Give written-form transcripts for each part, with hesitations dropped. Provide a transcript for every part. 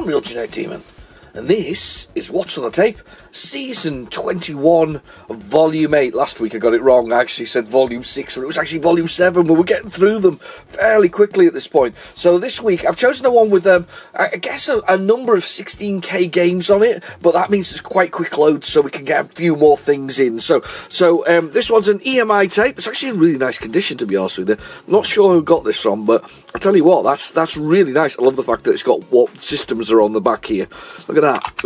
I'm Real Genetic Demon, and this is What's on the Tape, Season 21, Volume 8. Last week I got it wrong, I actually said Volume 6, but it was actually Volume 7, but we're getting through them fairly quickly at this point. So this week, I've chosen the one with, I guess, a number of 16k games on it, but that means it's quite quick loads, so we can get a few more things in. So this one's an EMI tape. It's actually in really nice condition, to be honest with you. I'm not sure who got this from, but I tell you what, that's really nice. I love the fact that it's got what systems are on the back here. Look at that.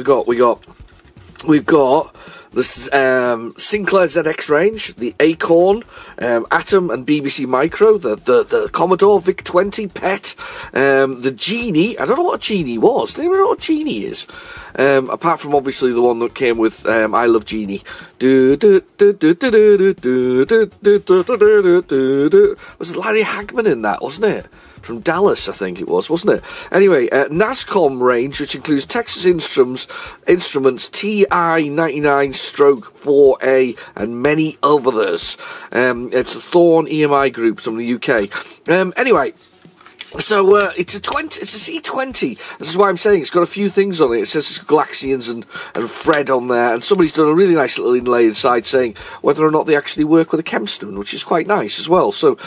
We've got the Sinclair ZX range, the Acorn, Atom and BBC Micro, the Commodore VIC-20 PET, the Genie. I don't know what a Genie was. Do you know what a Genie is? Apart from obviously the one that came with I Love Genie. Was Larry Hagman in that, wasn't it? From Dallas, I think it was, wasn't it? Anyway, NASCOM range, which includes Texas Instruments TI-99-4A, and many others. It's a Thorn EMI group from the UK. Anyway, so it's a C20. This is why I'm saying it's got a few things on it. It says it's Galaxians and Fred on there, and somebody's done a really nice little inlay inside saying whether or not they actually work with a Chemstone, which is quite nice as well. So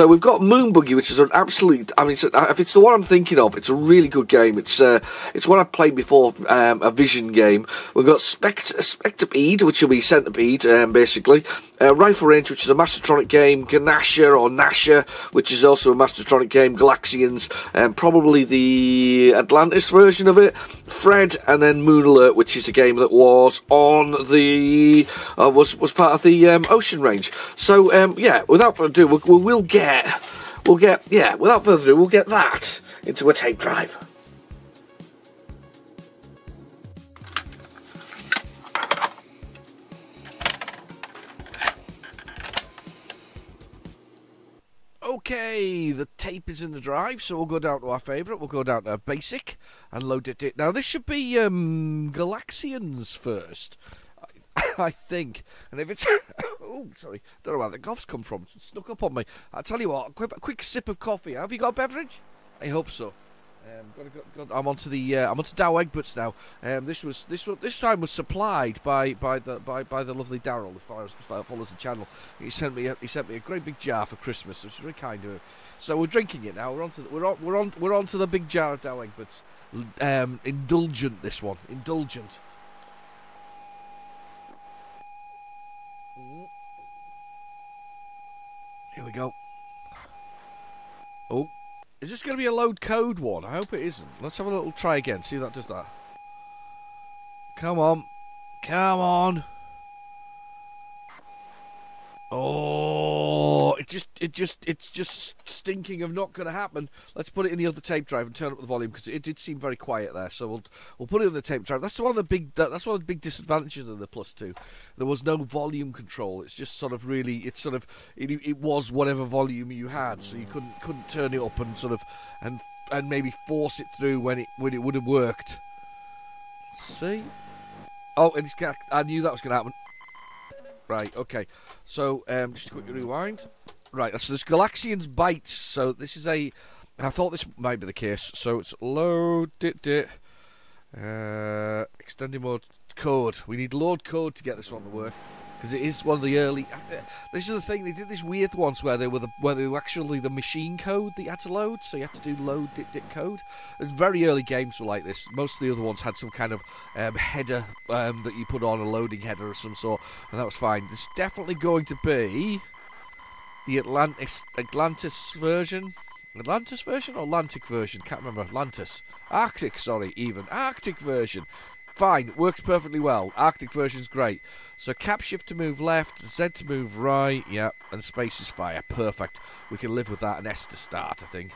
we've got Moon Buggy, which is an absolute. I mean, if it's the one I'm thinking of, it's a really good game. It's one I've played before, a Vision game. We've got Spectipede, which will be Centipede, basically. Rifle Range, which is a Mastertronic game. Ganasha or Nasha, which is also a Mastertronic game. Galaxians, probably the Atlantis version of it. Fred, and then Moon Alert, which is a game that was on the was part of the Ocean range. So yeah, without further ado, we'll get that into a tape drive. Okay, the tape is in the drive, so we'll go down to our favourite. We'll go down to Basic and load it. Now, this should be Galaxians first, I think. And if it's... oh, sorry. Don't know where the cough's come from. It snuck up on me. I'll tell you what, a quick sip of coffee. Have you got a beverage? I hope so. I'm onto Dow Egberts now. This time was supplied by the lovely Daryl, who follows the channel. He sent me a great big jar for Christmas, which is very kind of him. So we're drinking it now. We're on to the big jar of Dow Egberts. Indulgent, this one. Indulgent. Here we go. Oh. Is this going to be a load code one? I hope it isn't. Let's have a little try again. See if that does that. Come on. Come on. Oh, it's just stinking of not going to happen. Let's put it in the other tape drive and turn up the volume, because it did seem very quiet there. So we'll put it in the tape drive. That's one of the big disadvantages of the Plus 2. There was no volume control. It's just sort of really, it was whatever volume you had, so you couldn't turn it up and sort of and maybe force it through when it would have worked. Let's see. Oh, I knew that was going to happen. Right, okay. So, just a quick rewind. Right, so there's Galaxians Bytes. So this is I thought this might be the case. So it's load it. Extended mode code. We need load code to get this one to work, because it is one of the early. This is the thing. They did this weird once where they were actually the machine code that you had to load. So you had to do load dit code. It's very early games were like this. Most of the other ones had some kind of header that you put on, a loading header of some sort, and that was fine. This is definitely going to be the Atlantis version. Atlantis version or Atlantic version? Can't remember. Atlantis. Arctic, sorry, even. Arctic version. Fine, works perfectly well. Arctic version's great. So cap shift to move left, Z to move right, yeah, and space is fire. Perfect. We can live with that, and S to start, I think.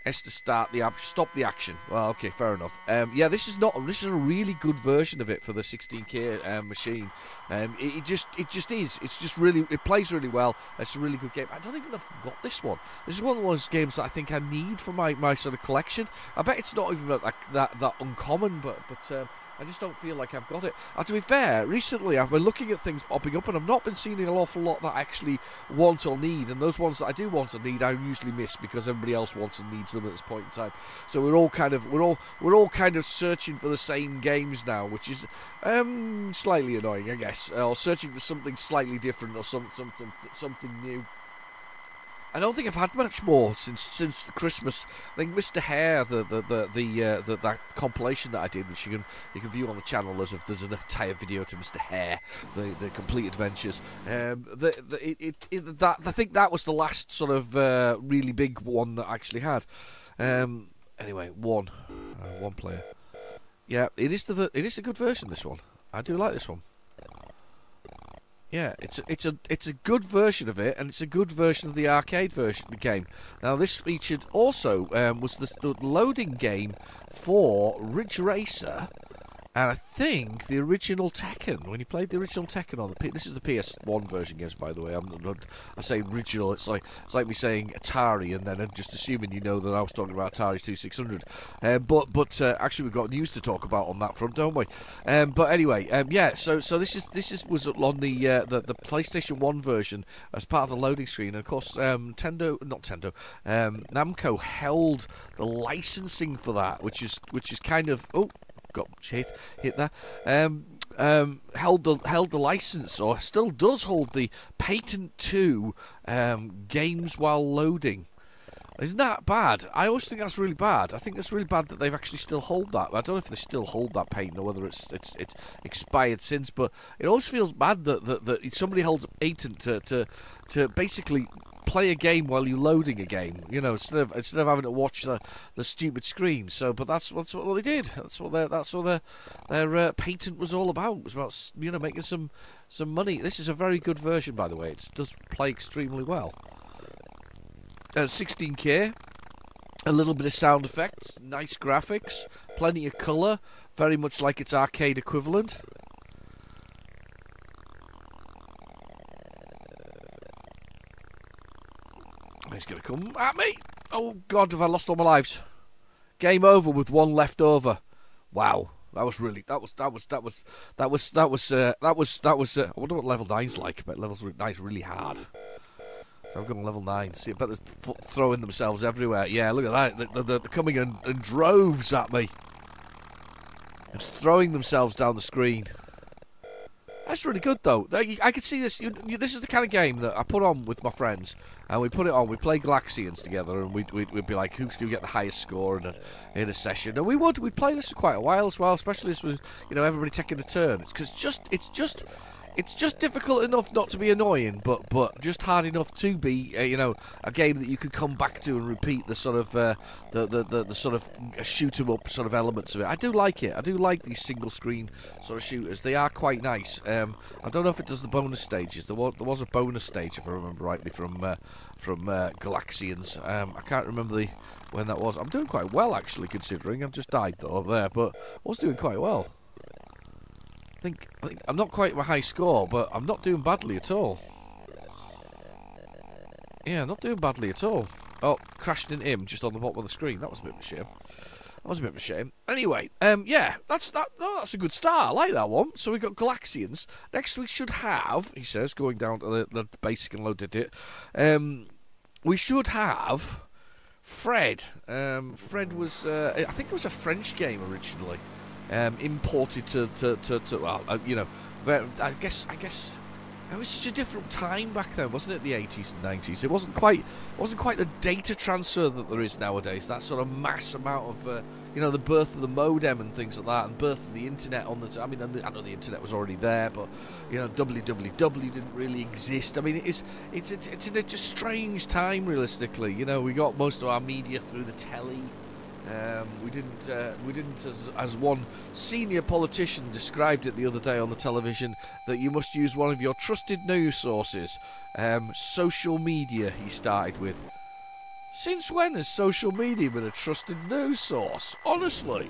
S to start the stop the action. Well, okay, fair enough. Yeah, this is a really good version of it for the 16K machine. It just is. It's just really, it plays really well. It's a really good game. I don't even know if I've got this one. This is one of those games that I think I need for my sort of collection. I bet it's not even like that uncommon, but I just don't feel like I've got it. To be fair, recently I've been looking at things popping up, and I've not been seeing an awful lot that I actually want or need. And those ones that I do want or need, I usually miss because everybody else wants and needs them at this point in time. So we're all kind of searching for the same games now, which is slightly annoying, I guess, or searching for something slightly different or something new. I don't think I've had much more since Christmas. I think Mr. Hare, that compilation that I did, which you can view on the channel. There's an entire video to Mr. Hare, the complete adventures. I think that was the last sort of really big one that I actually had. Anyway, one player. Yeah, it is a good version. This one, I do like this one. Yeah, it's a good version of it, and it's a good version of the arcade version of the game. Now, this featured also was the loading game for Ridge Racer, and I think the original Tekken. When you played the original Tekken on this is the PS1 version, games, by the way. I say original. It's like me saying Atari, and then I'm just assuming you know that I was talking about Atari 2600. But actually, we've got news to talk about on that front, don't we? But anyway, yeah. So this was on the PlayStation 1 version as part of the loading screen. And of course, Namco held the licensing for that, which is kind of got hit there. Held the license, or still does hold the patent to games while loading. Isn't that bad? I always think that's really bad. I think that's really bad that they've actually still hold that. I don't know if they still hold that patent or whether it's expired since. But it always feels bad that somebody holds a patent to basically play a game while you're loading a game, instead of having to watch the stupid screen. So, but that's what they did. That's what their patent was all about. It was about making some money. This is a very good version, by the way. It does play extremely well. 16K, a little bit of sound effects, nice graphics, plenty of colour, very much like its arcade equivalent. He's going to come at me. Oh God, have I lost all my lives? Game over with one left over. Wow, that was. I wonder what level 9's like. I bet level 9's really hard. So I've gone level 9. See, I bet they're throwing themselves everywhere. Yeah, look at that. They're coming in droves at me. And throwing themselves down the screen. That's really good, though. I could see this. This is the kind of game that I put on with my friends, and we put it on. We play Galaxians together, and we'd be like, "Who's going to get the highest score in a session?" And we'd play this for quite a while as well, especially as with everybody taking a turn. Because it's just difficult enough not to be annoying, but just hard enough to be a game that you could come back to and repeat the sort of the sort of shoot 'em up sort of elements of it. I do like it. I do like these single screen sort of shooters. They are quite nice. I don't know if it does the bonus stages. There was a bonus stage, if I remember rightly, from Galaxians. I can't remember when that was. I'm doing quite well, actually, considering I've just died though up there, but I was doing quite well. I think I'm not quite at my high score, but I'm not doing badly at all. Yeah, not doing badly at all. Oh, crashed into him just on the bottom of the screen. That was a bit of a shame. Anyway, yeah, that's a good start. I like that one. So we've got Galaxians. Next we should have, he says, going down to the basic and loaded it. We should have Fred. Fred was, I think it was a French game originally. Imported to well, I guess it was such a different time back then, wasn't it? The 80s and 90s. It wasn't quite the data transfer that there is nowadays. That sort of mass amount of the birth of the modem and things like that, and birth of the internet on the. I mean, I know the internet was already there, but www didn't really exist. I mean, it's in a strange time, realistically. We got most of our media through the telly. We didn't, as one senior politician described it the other day on the television, that you must use one of your trusted news sources. Social media, he started with. Since when has social media been a trusted news source? Honestly,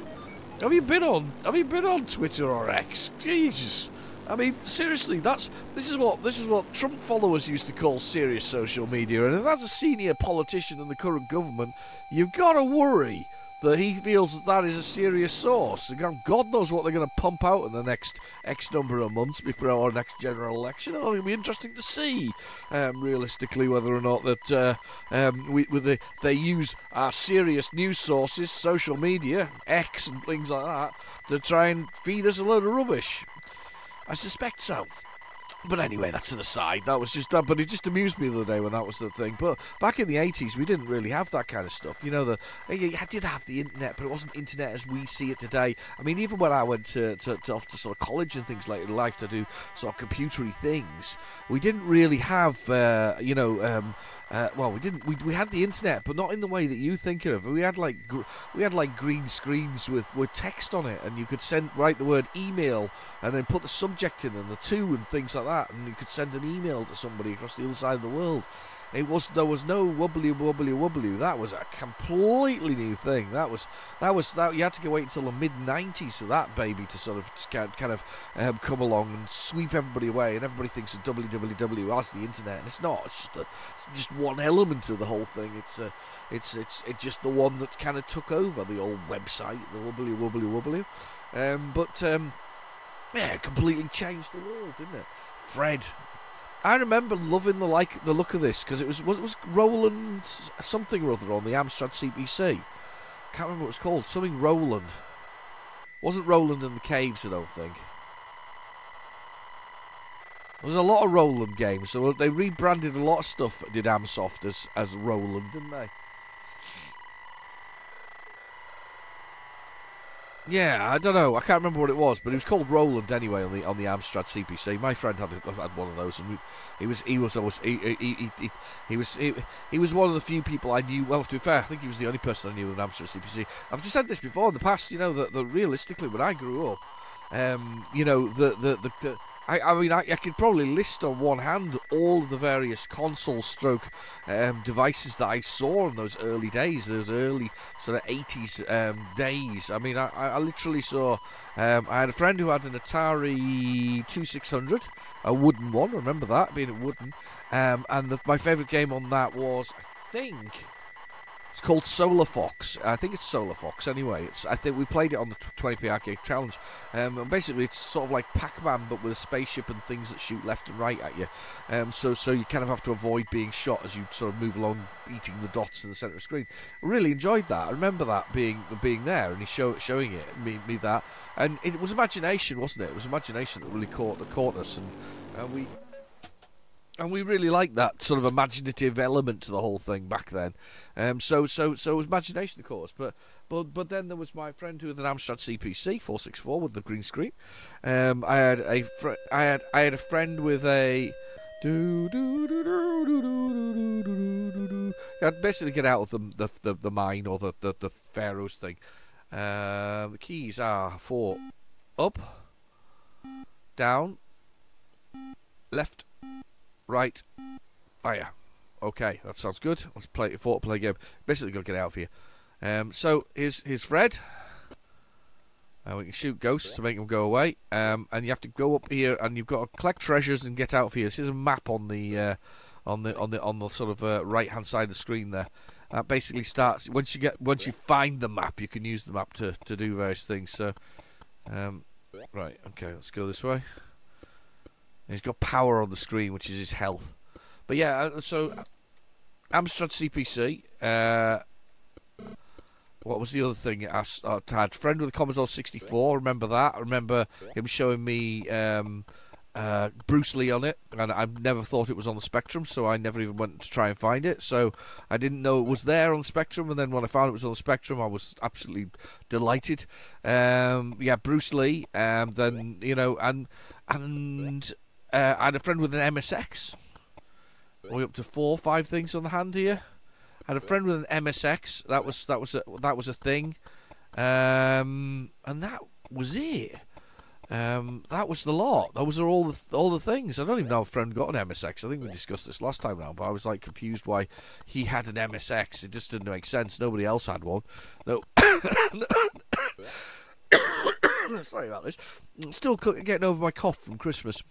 have you been on Twitter or X? Jesus. I mean, seriously, this is what Trump followers used to call serious social media, and if that's a senior politician in the current government, you've got to worry that he feels that is a serious source. God knows what they're going to pump out in the next X number of months before our next general election. Oh, it'll be interesting to see, realistically, whether or not that they use our serious news sources, social media, X and things like that, to try and feed us a load of rubbish. I suspect so. But anyway, that's an aside. That was just but it just amused me the other day when that was the thing. But back in the 80s, we didn't really have that kind of stuff. You know, you did have the internet, but it wasn't internet as we see it today. I mean, even when I went off to sort of college and things later in life to do sort of computery things, we didn't really have, well, we didn't. We had the internet, but not in the way that you think of. We had like green screens with text on it, and you could write the word email and then put the subject in and the to and things like that, and you could send an email to somebody across the other side of the world. There was no wobbly. That was a completely new thing. That you had to wait until the mid '90s for that baby to sort of kind of come along and sweep everybody away. And everybody thinks of www as the internet, and it's not. It's just one element of the whole thing. It's just the one that kind of took over the old website, the wobbly. Yeah, it completely changed the world, didn't it? Fred. I remember loving the look of this because it was Roland something or other on the Amstrad CPC. Can't remember what it was called. Something Roland. Wasn't Roland in the Caves, I don't think. There was a lot of Roland games, so they rebranded a lot of stuff. Did Amsoft as Roland, didn't they? Yeah, I don't know. I can't remember what it was, but it was called Roland anyway on the Amstrad CPC. My friend had one of those, and he was one of the few people I knew. Well, to be fair, I think he was the only person I knew with an Amstrad CPC. I've just said this before in the past. You know that realistically, when I grew up, you know I mean, I could probably list on one hand all of the various console stroke devices that I saw in those early days, those early sort of 80s days. I mean, I literally saw, I had a friend who had an Atari 2600, a wooden one, remember that, being a wooden, and my favourite game on that was, I think... It's called Solar Fox. I think it's Solar Fox anyway. I think we played it on the 20p Arcade Challenge. And basically, it's sort of like Pac-Man, but with a spaceship and things that shoot left and right at you. So you kind of have to avoid being shot as you sort of move along, eating the dots in the centre of the screen. I really enjoyed that. I remember that being there, and he showing it me that. And it was imagination, wasn't it? It was imagination that really caught us, and we really liked that sort of imaginative element to the whole thing back then. So it was imagination, of course. But then there was my friend who had an Amstrad CPC 464 with the green screen. I had a friend with a I'd basically get out of the mine or the Pharaoh's thing. The keys are for up, down, left, right, fire. Okay, that sounds good. Let's play a game. Basically, got to get out of here. So here's Fred. We can shoot ghosts to make them go away. And you have to go up here, and you've got to collect treasures and get out of here. This is a map on the sort of right hand side of the screen there. That basically starts once you find the map, you can use the map to do various things. So, right, okay, let's go this way. And he's got power on the screen, which is his health. But yeah, so Amstrad CPC. What was the other thing? I had a friend with a Commodore 64. Remember that? I remember him showing me Bruce Lee on it, and I never thought it was on the Spectrum, so I never even went to try and find it. So I didn't know it was there on the Spectrum, and then when I found it was on the Spectrum, I was absolutely delighted. Yeah, Bruce Lee. Then and I had a friend with an MSX. Way up to 4 or 5 things on the hand here. I had a friend with an MSX. That was a thing, and that was it. That was the lot. Those are all the things. I don't even know if a friend got an MSX. I think we discussed this last time round, but I was like confused why he had an MSX. It just didn't make sense. Nobody else had one. No. Sorry about this. I'm still getting over my cough from Christmas.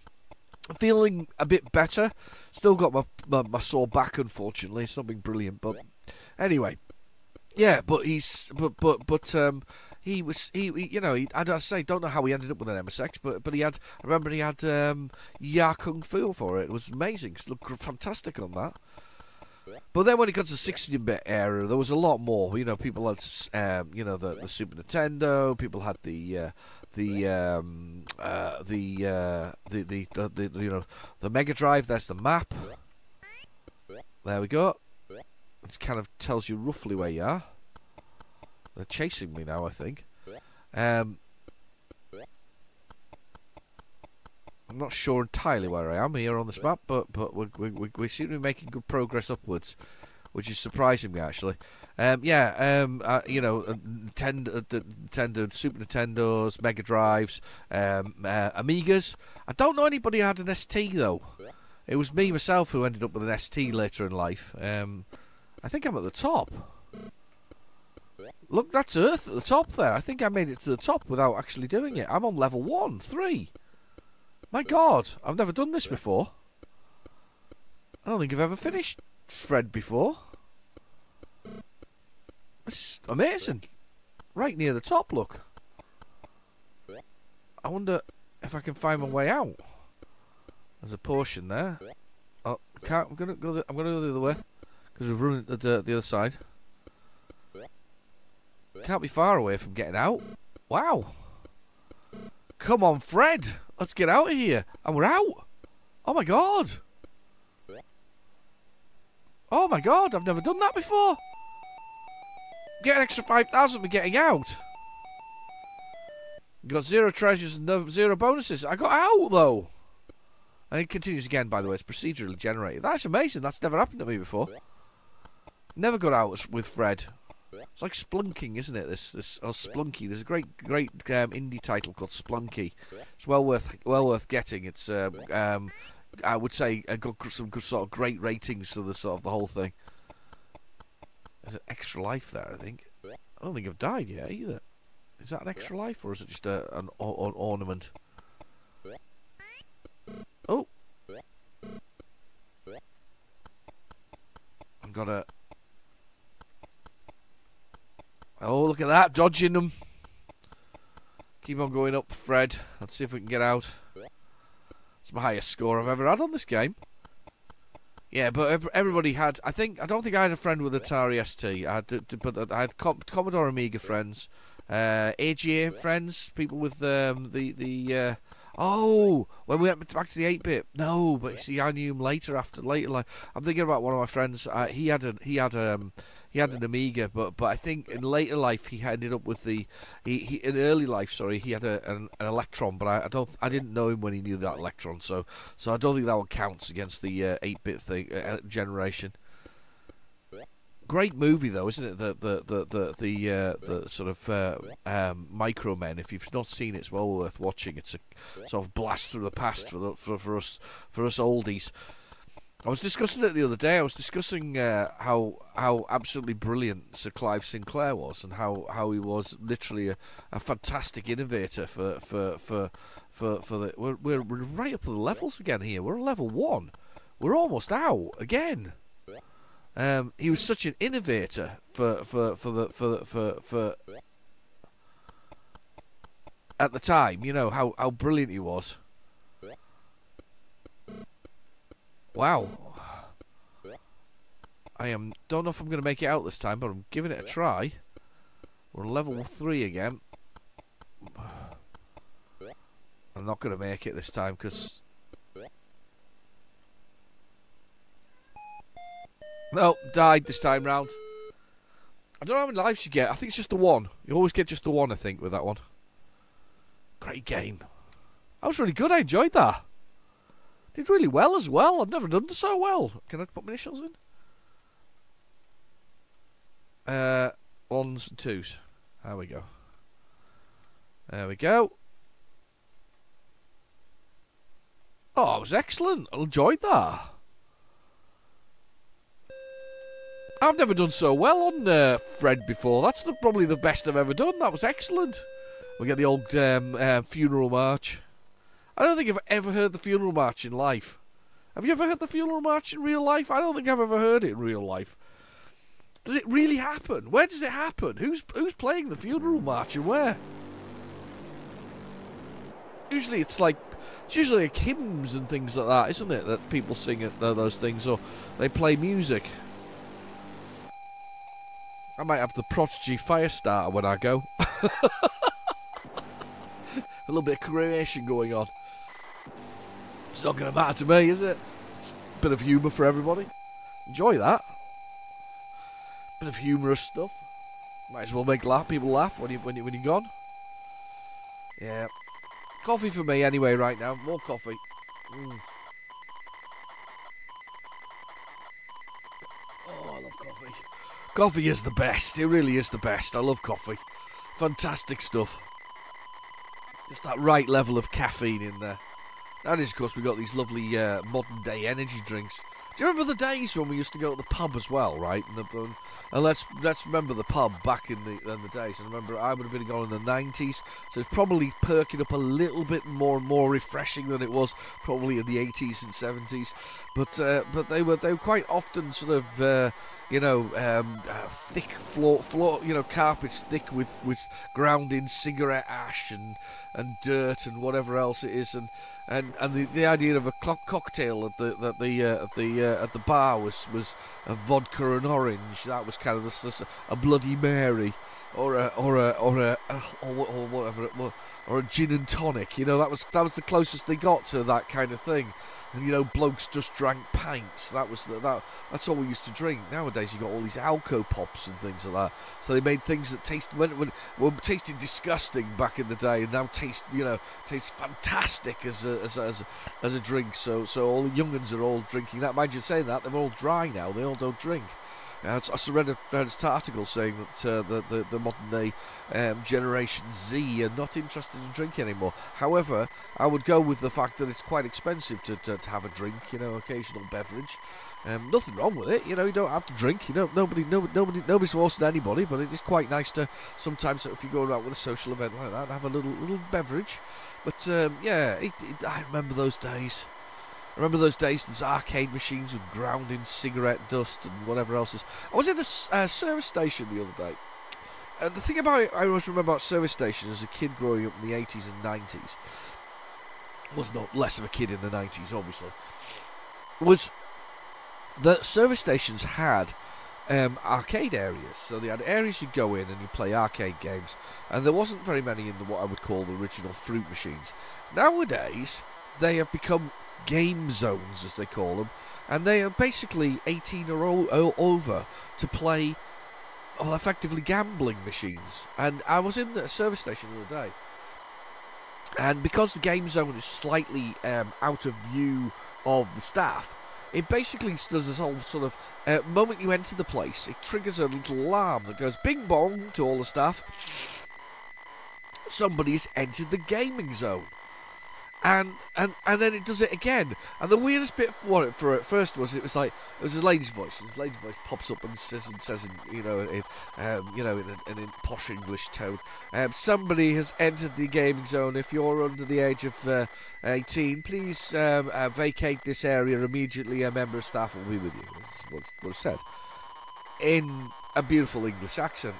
Feeling a bit better. Still got my sore back, unfortunately. It's not been brilliant, but anyway. Yeah, but he was you know I say don't know how he ended up with an MSX, but he had I remember he had Ya Kung Fu for it. It was amazing. It looked fantastic on that. But then when it got to the 16-bit era, there was a lot more. You know, people had you know the Super Nintendo. People had the you know the Mega Drive. There's the map. There we go. It kind of tells you roughly where you are. They're chasing me now, I think. I'm not sure entirely where I am here on this map, but we seem to be making good progress upwards, which is surprising me actually. You know, Nintendo, Super Nintendos, Mega Drives, Amigas. I don't know anybody who had an ST though. It was me myself who ended up with an ST later in life. I think I'm at the top. Look, that's Earth at the top there. I think I made it to the top without actually doing it. I'm on level 3. My God, I've never done this before. I don't think I've ever finished Fred before. This is amazing. Right near the top, look. I wonder if I can find my way out. There's a portion there. Oh, can't. I'm gonna go the other way because we've run the other side. Can't be far away from getting out. Wow. Come on, Fred. Let's get out of here. And we're out. Oh my God. Oh my God. I've never done that before. Get an extra 5,000 for getting out. You got 0 treasures and 0 bonuses. I got out though. And it continues again, by the way. It's procedurally generated. That's amazing. That's never happened to me before. Never got out with Fred. It's like Splunking, isn't it? This or Splunky. There's a great indie title called Splunky. It's well worth getting. It's I would say got some good sort of great ratings to the sort of the whole thing. There's an extra life there, I think. I don't think I've died yet either. Is that an extra life or is it just an ornament? Oh, I've got a. Oh, look at that, dodging them. Keep on going up, Fred. Let's see if we can get out. It's my highest score I've ever had on this game. Yeah, but everybody had. I don't think I had a friend with Atari ST. But I had Commodore Amiga friends, AGA friends, people with oh, when we went back to the 8-bit. No, but see, I knew him later life. I'm thinking about one of my friends. He had an Amiga, but I think in later life he ended up with in early life. Sorry, he had an Electron, but I didn't know him when he knew that Electron. So I don't think that one counts against the 8-bit thing generation. Great movie though, isn't it? The sort of Micro Men. If you've not seen it, it's well worth watching. It's a sort of blast through the past for us oldies. I was discussing it the other day. I was discussing how absolutely brilliant Sir Clive Sinclair was, and how he was literally a fantastic innovator for the. We're right up to the levels again here. We're at level 1. We're almost out again. He was such an innovator for at the time. You know how brilliant he was. Wow. Don't know if I'm going to make it out this time, but I'm giving it a try. We're on level 3 again. I'm not going to make it this time because... No, died this time round. I don't know how many lives you get. I think it's just the 1. You always get just the 1, I think, with that one. Great game. That was really good. I enjoyed that. Did really well as well. I've never done so well. Can I put my initials in? 1s and 2s. There we go. There we go. Oh, it was excellent. I enjoyed that. I've never done so well on Fred before. That's probably the best I've ever done. That was excellent. We get the old funeral march. I don't think I've ever heard the funeral march in life. Have you ever heard the funeral march in real life? I don't think I've ever heard it in real life. Does it really happen? Where does it happen? Who's playing the funeral march and where? Usually it's usually like hymns and things like that, isn't it? That people sing at those things, or they play music. I might have the Prodigy Firestarter when I go. A little bit of creation going on. It's not going to matter to me, is it? It's a bit of humour for everybody. Enjoy that. Bit of humorous stuff. Might as well make people laugh when you're gone. Yeah. Coffee for me anyway right now. More coffee. Oh, I love coffee. Coffee is the best. It really is the best. I love coffee. Fantastic stuff. Just that right level of caffeine in there. And of course, we got these lovely modern day energy drinks. Do you remember the days when we used to go to the pub as well, right? And let's remember the pub back in the days. And remember, I would have been going in the 90s, so it's probably perking up a little bit more and more refreshing than it was probably in the 80s and 70s. But they were quite often sort of thick floor, carpets thick with ground in cigarette ash and dirt and whatever else it is, and the idea of a cocktail at the bar was a vodka and orange. That was kind of a Bloody Mary, or whatever it was, or a gin and tonic. You know, that was the closest they got to that kind of thing. And blokes just drank pints. That's all we used to drink. Nowadays you got all these Alco Pops and things like that. So they made things that were tasted disgusting back in the day, and now taste fantastic as a drink. So all the young'uns are all drinking that. Mind you, saying that, they're all dry now. They all don't drink. I read an article saying that the modern day Generation Z are not interested in drinking anymore. However, I would go with the fact that it's quite expensive to have a drink, occasional beverage. Nothing wrong with it, you don't have to drink. Nobody's forcing anybody, but it is quite nice to sometimes, if you go out with a social event like that, have a little beverage. But I remember those days. I remember those days, those arcade machines with ground in cigarette dust and whatever else is. I was in a service station the other day. And the thing about it, I always remember about service stations as a kid growing up in the 80s and 90s, was not less of a kid in the 90s, obviously, was that service stations had arcade areas. So they had areas you'd go in and you'd play arcade games. And there wasn't very many in what I would call the original fruit machines. Nowadays, they have become game zones, as they call them, and they are basically 18 or over to play effectively gambling machines. And I was in a service station the other day, and because the game zone is slightly out of view of the staff, it basically does this whole sort of moment you enter the place, it triggers a little alarm that goes bing bong to all the staff. Somebody has entered the gaming zone. And then it does it again. And the weirdest bit for it first was it was a lady's voice. And this lady's voice pops up and says in posh English tone, somebody has entered the gaming zone. If you're under the age of 18, please vacate this area immediately. A member of staff will be with you. That's what it said in a beautiful English accent.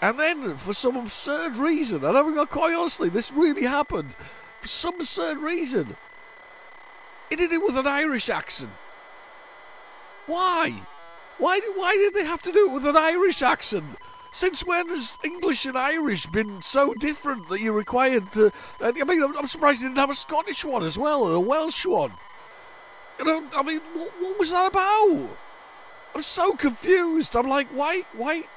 And then, for some absurd reason, and I'm quite honestly, this really happened. For some absurd reason, he did it with an Irish accent. Why? Why did they have to do it with an Irish accent? Since when has English and Irish been so different that you're required to... I'm surprised he didn't have a Scottish one as well, and a Welsh one. What was that about? I'm so confused. I'm like, why?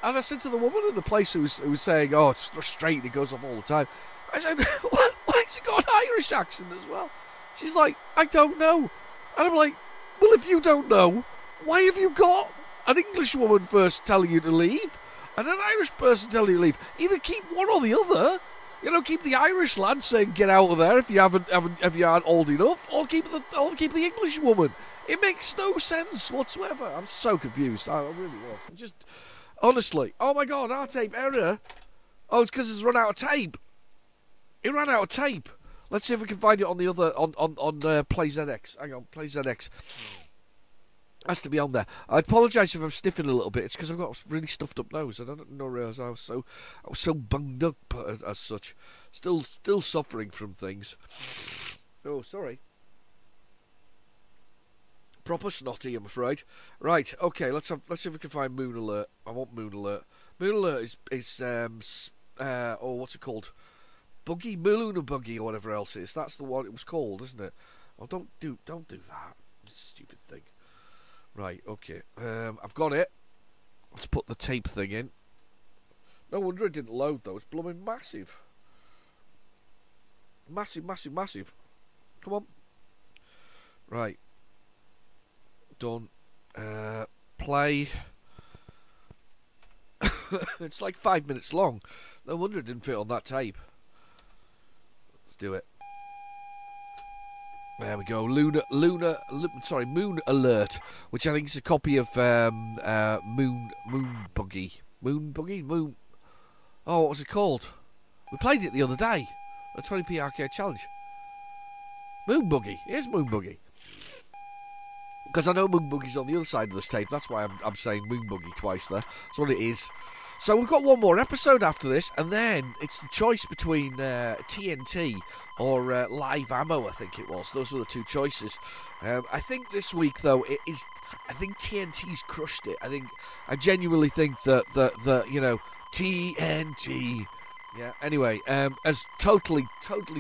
And I said to the woman in the place who was saying, oh, it's straight, it goes off all the time. I said, why has it got an Irish accent as well? She's like, I don't know. And I'm like, well, if you don't know, why have you got an English woman first telling you to leave and an Irish person telling you to leave? Either keep one or the other. Keep the Irish lad saying get out of there if you aren't old enough, or keep the English woman. It makes no sense whatsoever. I'm so confused. I really was. Just honestly, oh my God, our tape error. Oh, it's because it's run out of tape. It ran out of tape. Let's see if we can find it on the other on PlayZX. Hang on, PlayZX. Has to be on there. I apologise if I'm sniffing a little bit. It's because I've got a really stuffed up nose. I don't realise I was so bunged up as such. Still suffering from things. Oh, sorry. Proper snotty, I'm afraid. Right, okay. Let's see if we can find Moon Alert. I want Moon Alert. Moon Alert is what's it called? Buggy, Lunar Buggy, or whatever else it is. That's the one it was called, isn't it? Oh, don't do that. Stupid thing. Right, okay. I've got it. Let's put the tape thing in. No wonder it didn't load, though. It's blooming massive. Massive, massive, massive. Come on. Right. Done. Play. It's like 5 minutes long. No wonder it didn't fit on that tape. Let's do it. There we go. Moon Alert, which I think is a copy of Moon Buggy. Moon. Oh, what was it called? We played it the other day. The 20p arcade challenge. Moon Buggy. Here's Moon Buggy. Because I know Moon Buggy's on the other side of this tape. That's why I'm saying Moon Buggy twice there. That's what it is. So we've got one more episode after this, and then it's the choice between TNT or Live Ammo, I think it was. Those were the two choices. I think this week, though, I think TNT's crushed it. I genuinely think that TNT... Yeah, anyway, has totally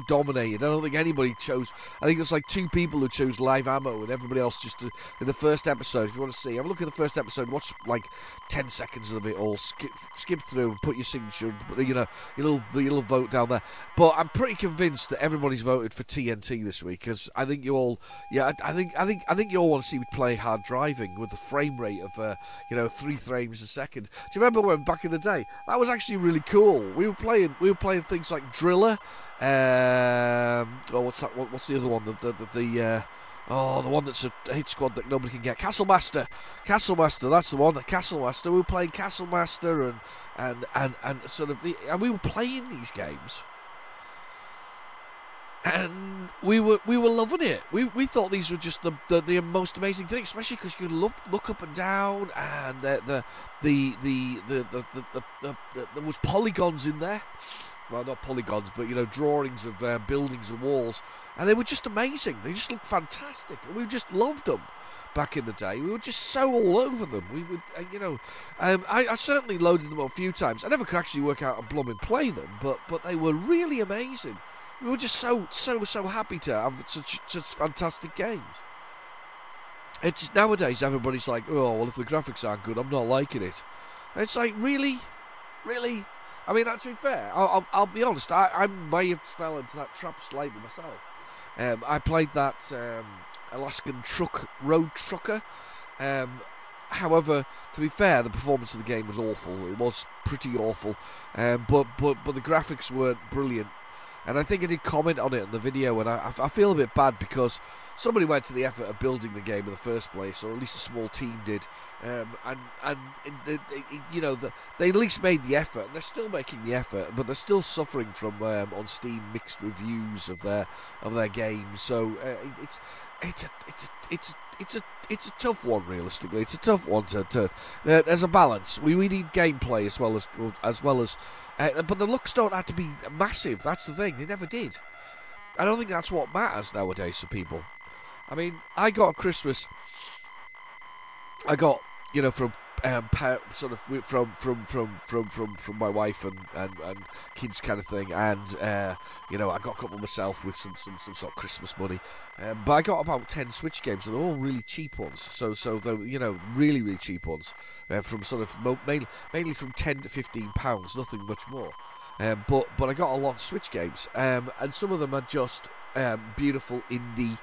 dominated. I don't think anybody chose... I think there's like 2 people who chose Live Ammo and everybody else just... in the first episode, if you want to see... Have a look at the first episode, watch like 10 seconds of it all, skip through and put your signature, your little vote down there. But I'm pretty convinced that everybody's voted for TNT this week, because I think you all... Yeah, I think you all want to see me play hard driving with the frame rate of, 3 frames a second. Do you remember when, back in the day? That was actually really cool. We were playing things like Driller. What's that? What's the other one? The one that's a hit squad that nobody can get. Castlemaster. That's the one. Castlemaster. We were playing Castlemaster and we were playing these games, and we were loving it. We thought these were just the most amazing thing, especially because you look up and down, and there was polygons in there. Well, not polygons, but drawings of buildings and walls, and they were just amazing. They just looked fantastic, and we just loved them. Back in the day, we were just so all over them. We would, I certainly loaded them up a few times. I never could actually work out and blooming play them, but they were really amazing. We were just so happy to have such fantastic games. It's nowadays everybody's like, oh well, if the graphics aren't good, I'm not liking it. And it's like, really. I mean, to be fair, I'll be honest. I may have fell into that trap slightly myself. I played that Alaskan road trucker. However, to be fair, the performance of the game was awful. It was pretty awful. But the graphics weren't brilliant. And I think I did comment on it in the video, and I feel a bit bad because somebody went to the effort of building the game in the first place, or at least a small team did, they at least made the effort, and they're still making the effort, but they're still suffering from on Steam mixed reviews of their games. So it's a tough one. Realistically, it's a tough one to there's a balance. We need gameplay as well as. But the looks don't have to be massive. That's the thing. They never did. I don't think that's what matters nowadays for people. I mean, I got a Christmas. I got from from my wife and kids kind of thing, and I got a couple myself with some sort of Christmas money. But I got about 10 Switch games, and they're all really cheap ones. So they're really cheap ones, from sort of mainly from £10 to £15, nothing much more. But I got a lot of Switch games, and some of them are just beautiful indie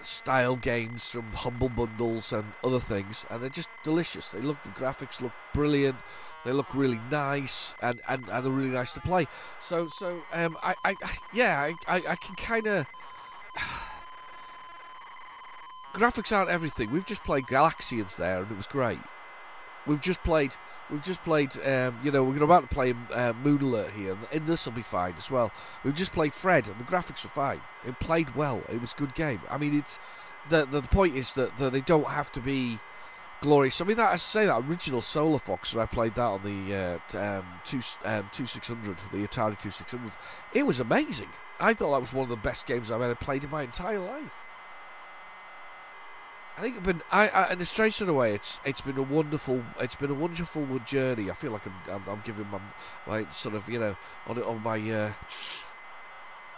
style games from Humble Bundles and other things, and they're just delicious. The graphics look brilliant. They look really nice, and they're really nice to play. So I can kind of. Graphics aren't everything. We've just played Galaxians there, and it was great. We're about to play Moon Alert here, and this will be fine as well. We've just played Fred, and the graphics were fine. It played well. It was a good game. I mean, the point is that they don't have to be glorious. I mean, that I say that original Solar Fox when I played that on the 2600, the Atari 2600, it was amazing. I thought that was one of the best games I've ever played in my entire life. I think it's been, in a strange sort of way, it's been a wonderful journey. I feel like I'm giving my sort of, you know, on my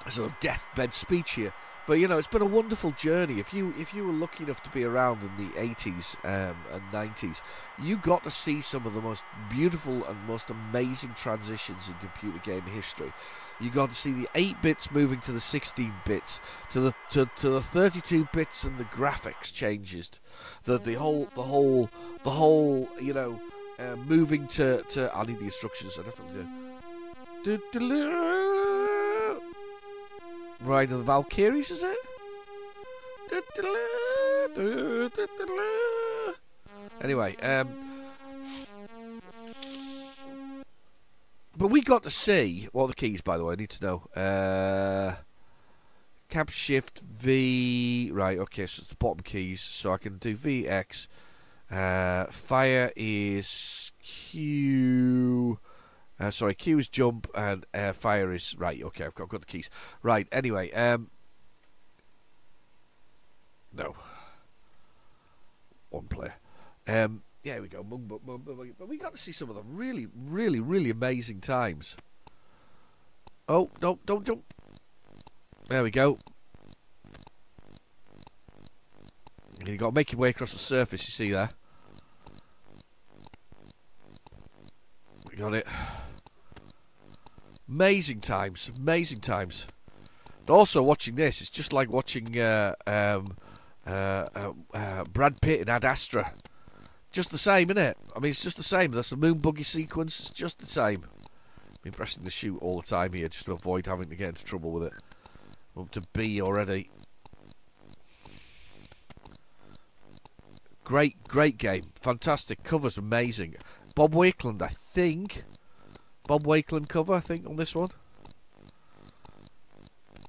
sort of deathbed speech here. But you know, it's been a wonderful journey. If you were lucky enough to be around in the 80s and 90s, you got to see some of the most beautiful and most amazing transitions in computer game history. You got to see the 8 bits moving to the 16 bits, to the 32 bits, and the graphics changes. The whole you know, moving to I need the instructions. I definitely do. Ride of the Valkyries, is it? Anyway, but we got to see what are the keys, by the way. I need to know. Cap Shift V. Right, okay, so it's the bottom keys. So I can do VX. Fire is Q. Sorry, Q is jump and fire is right. Okay, I've got the keys. Right. Anyway, no, one player. Yeah, here we go. But we got to see some of the really amazing times. Oh no! Don't jump. There we go. You got to make your way across the surface. You see there? We got it. Amazing times. And also watching this, it's just like watching Brad Pitt in Ad Astra. Just the same, isn't it? I mean, it's just the same. That's the moon buggy sequence. It's just the same. I've been pressing the shoot all the time here just to avoid having to get into trouble with it. I'm up to B already. Great game. Fantastic. Cover's amazing. Bob Wakeland, I think. Bob Wakeland cover, I think, on this one.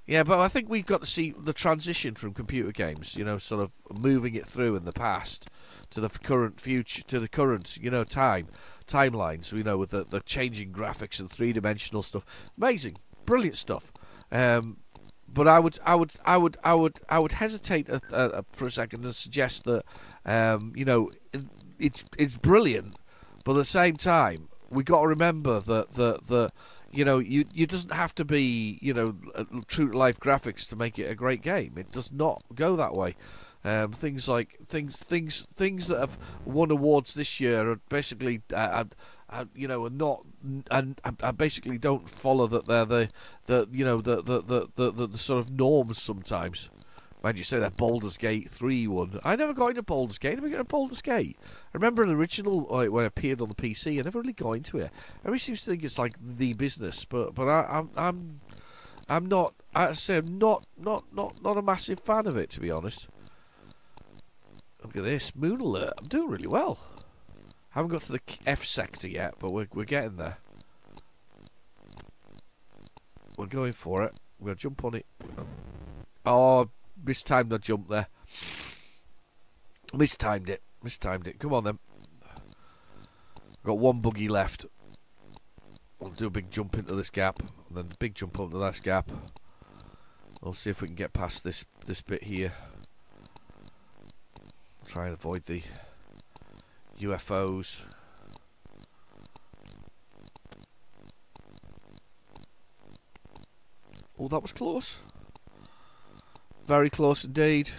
Yeah, but I think we've got to see the transition from computer games, you know, sort of moving it through in the past to the current future, to the current, you know, timelines, you know, with the changing graphics and three-dimensional stuff. Amazing, brilliant stuff. But I would hesitate for a second and suggest that, you know, it's brilliant, but at the same time, we got to remember that you know, you doesn't have to be, you know, true to life graphics to make it a great game. It does not go that way. Things that have won awards this year are basically, you know, are not, and basically don't follow that they're the sort of norms sometimes. Mind you say that Baldur's Gate 3 one. I never got into Baldur's Gate. I never got into Baldur's Gate. I remember the original when it appeared on the PC. I never really got into it. Everybody seems to think it's like the business, but I'm not. I say I'm not a massive fan of it, to be honest. Look at this Moon Alert. I'm doing really well. Haven't got to the F sector yet, but we're getting there. We're going for it. We're gonna jump on it. Oh. Mistimed the jump there. Mistimed it. Come on then. Got one buggy left. We'll do a big jump into this gap, and then a big jump up to that gap. We'll see if we can get past this bit here. Try and avoid the UFOs. Oh, that was close. Very close indeed.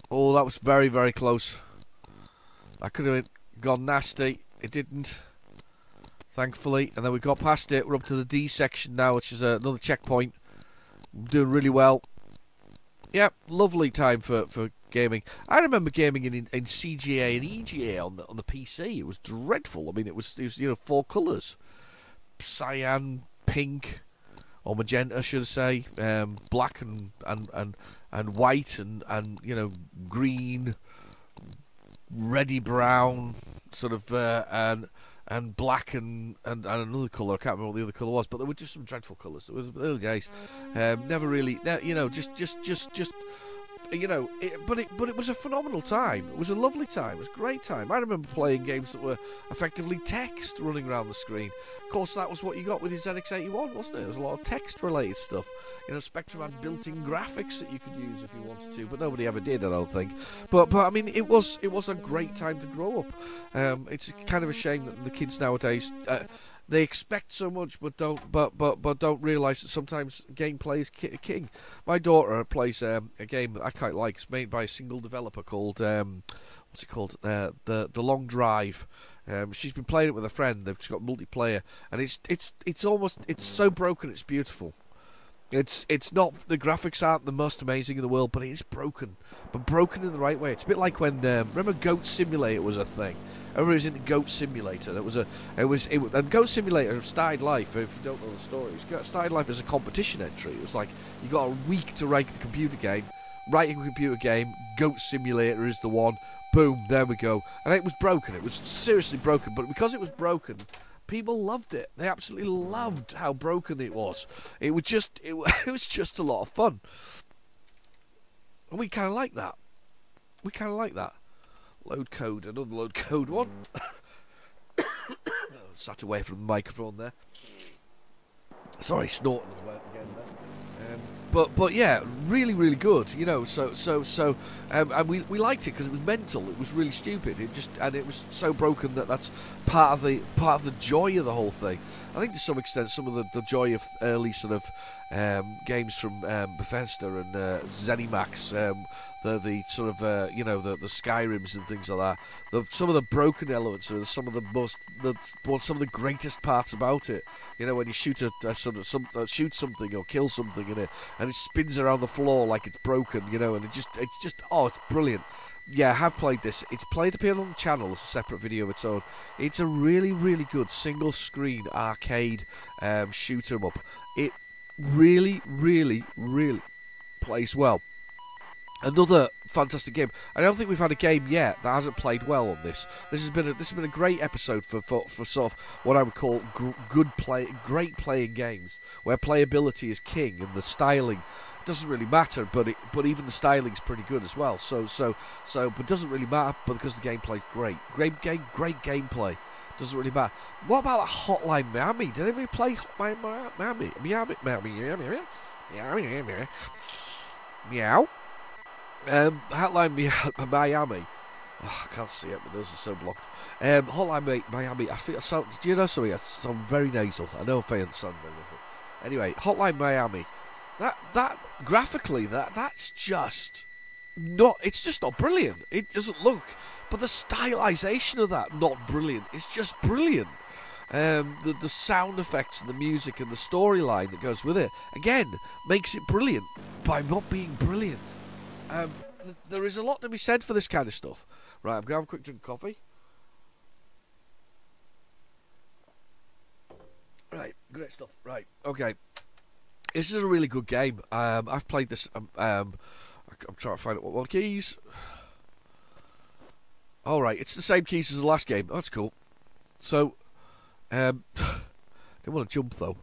Oh, that was very close. That could have gone nasty. It didn't, thankfully. And then we got past it. We're up to the D section now, which is another checkpoint. We're doing really well. Yep, lovely time for gaming. I remember gaming in CGA and EGA on the PC. It was dreadful. I mean, it was you know, 4 colours: cyan, pink, or magenta, should I say, black and white and you know, green, reddy brown, sort of, and and black and another colour. I can't remember what the other colour was, but there were just some dreadful colours. It was early days. Never really, just. But it was a phenomenal time. It was a lovely time. It was a great time. I remember playing games that were effectively text running around the screen. Of course, that was what you got with your ZX81, wasn't it? There was a lot of text-related stuff. Spectrum had built-in graphics that you could use if you wanted to, but nobody ever did, I don't think. But I mean, it was a great time to grow up. It's kind of a shame that the kids nowadays. They expect so much, but don't realise that sometimes gameplay is king. My daughter plays a game that I quite like. It's made by a single developer called what's it called? The Long Drive. She's been playing it with a friend. They've got multiplayer, and it's so broken. It's beautiful. It's not, the graphics aren't the most amazing in the world, but it is broken, but broken in the right way. It's a bit like when remember Goat Simulator was a thing. Everybody was into Goat Simulator. And Goat Simulator started life, if you don't know the story, it started life as a competition entry. It was like, you got a week to write the computer game, writing a computer game, Goat Simulator is the one, boom, there we go. And it was broken, it was seriously broken, but because it was broken, people loved it. They absolutely loved how broken it was. It was just a lot of fun. And we kind of like that. Load code, another load code one. Sat away from the microphone there. Sorry, snorting as well again there. But yeah, really good. And we liked it because it was mental. It was really stupid. It was so broken that that's part of the joy of the whole thing. I think to some extent, some of the joy of early sort of games from Bethesda and ZeniMax, the sort of the Skyrims and things like that. Some of the broken elements are some of the greatest parts about it. When you shoot shoot something or kill something in it, and it spins around the floor like it's broken, and it's brilliant. Yeah, I have played this. It's played appearing on the channel as a separate video of its own. It's a really good single-screen arcade shoot 'em up. It really plays well. Another fantastic game. I don't think we've had a game yet that hasn't played well on this. This has been a great episode for sort of what I would call great playing games, where playability is king and the styling doesn't really matter, but even the styling's pretty good as well. But it doesn't really matter, but because the gameplay's great gameplay. Doesn't really matter. What about Hotline Miami? Did anybody play Hotline Miami? Meow. Hotline Miami. Oh, I can't see it. My nose is so blocked. Hotline Miami. I feel so. Do you know something? I sound very nasal. I know if I sound very nasal. Anyway, Hotline Miami. That graphically, that's just not. It's just not brilliant. It doesn't look. But the stylization of that, not brilliant. It's just brilliant. The sound effects and the music and the storyline that goes with it, again, makes it brilliant by not being brilliant. There is a lot to be said for this kind of stuff. Right, I'm going to have a quick drink of coffee. Right, great stuff. Right, okay. This is a really good game. I've played this. I'm trying to find out what keys. Alright, it's the same keys as the last game. That's cool. So, didn't want to jump though.